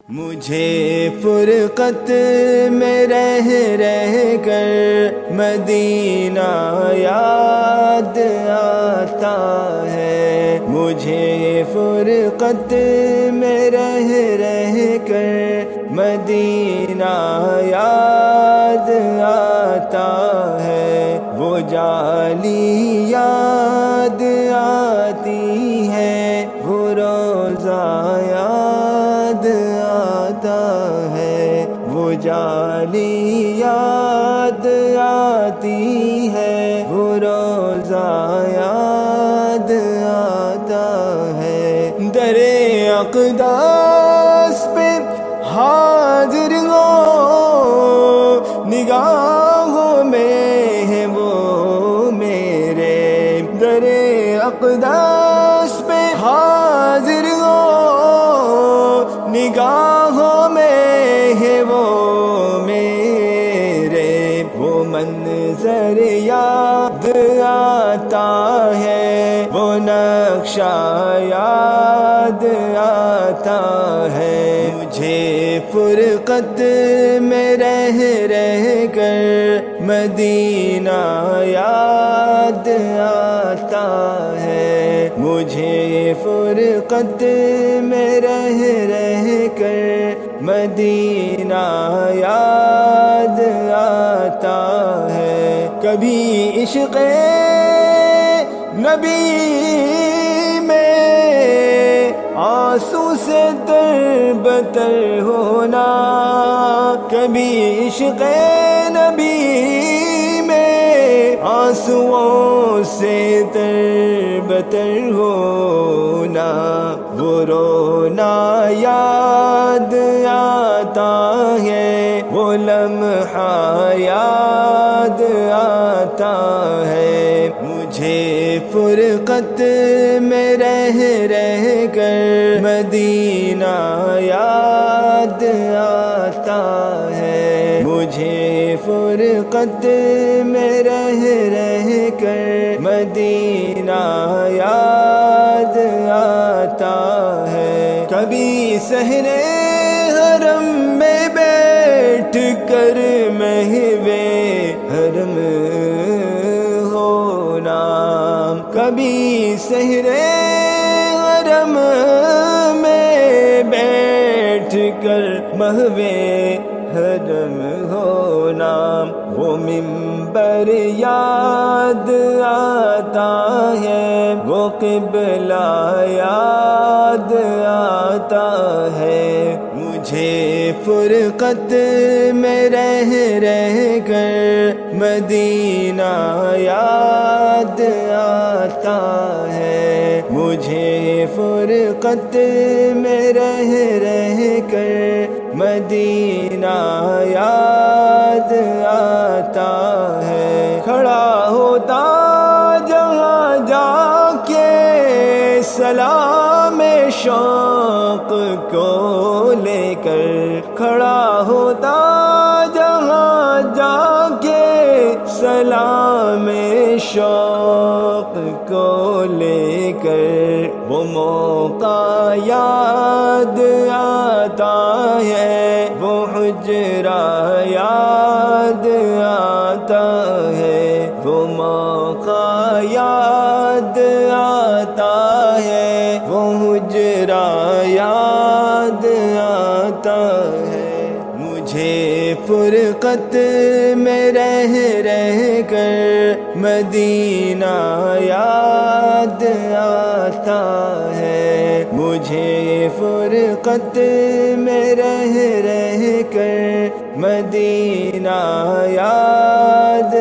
مجھے فرقت میں رہ کر مدینہ یاد آتا ہے، مجھے فرقت میں رہ کر مدینہ یاد آتا ہے، وہ جالی یاد آتی ہے، وہ روزہ یاد آتا ہے، وہ جالی یاد آتی ہے، وہ روزہ یاد آتا ہے، در اقداس پہ حاضر ہو نگاہوں میں ہے وہ میرے، در اقداس پہ حاضر ہو نگاہوں میں ہے وہ میرے، وہ منظر یاد آتا ہے، وہ نقشہ یاد آتا ہے، مجھے فرقت میں رہ کر مدینہ یاد آتا ہے، مجھے فرقت میں رہ کر مدینہ یاد آتا ہے، کبھی عشق نبی میں آنسو سے تر بتر ہونا، کبھی عشق نبی میں آنسوؤں سے تر بتر ہونا، وہ رونا یاد آتا ہے، وہ لمحہ یاد آتا ہے، مجھے فرقت میں رہ کر مدینہ یاد آتا ہے، مجھے فرقت میں رہ کر مدینہ یاد آتا ہے، کبھی صحنِ حرم میں بیٹھ کر محوِ حرم ہونا، کبھی صحنِ حرم میں بیٹھ کر محوِ حرم ہونا، وہ منبر یاد آتا ہے، وہ قبلہ یاد آتا ہے، مجھے فرقت میں رہ کر مدینہ یاد آتا ہے، مجھے فرقت میں رہ کر مدینہ یاد آتا ہے، کھڑا ہوتا جہاں جا کے سلام شوق کو لے کر، کھڑا ہوتا جہاں جا کے سلام شوق کو لے کر، وہ موقع یاد آتا ہے، وہ حجرہ یاد آتا ہے، وہ موقع یاد آتا ہے، وہ حجرہ یاد آتا ہے، مجھے فرقت میں رہ کر مدینہ یاد آتا ہے، مجھے فرقت میں رہ کر مدینہ یاد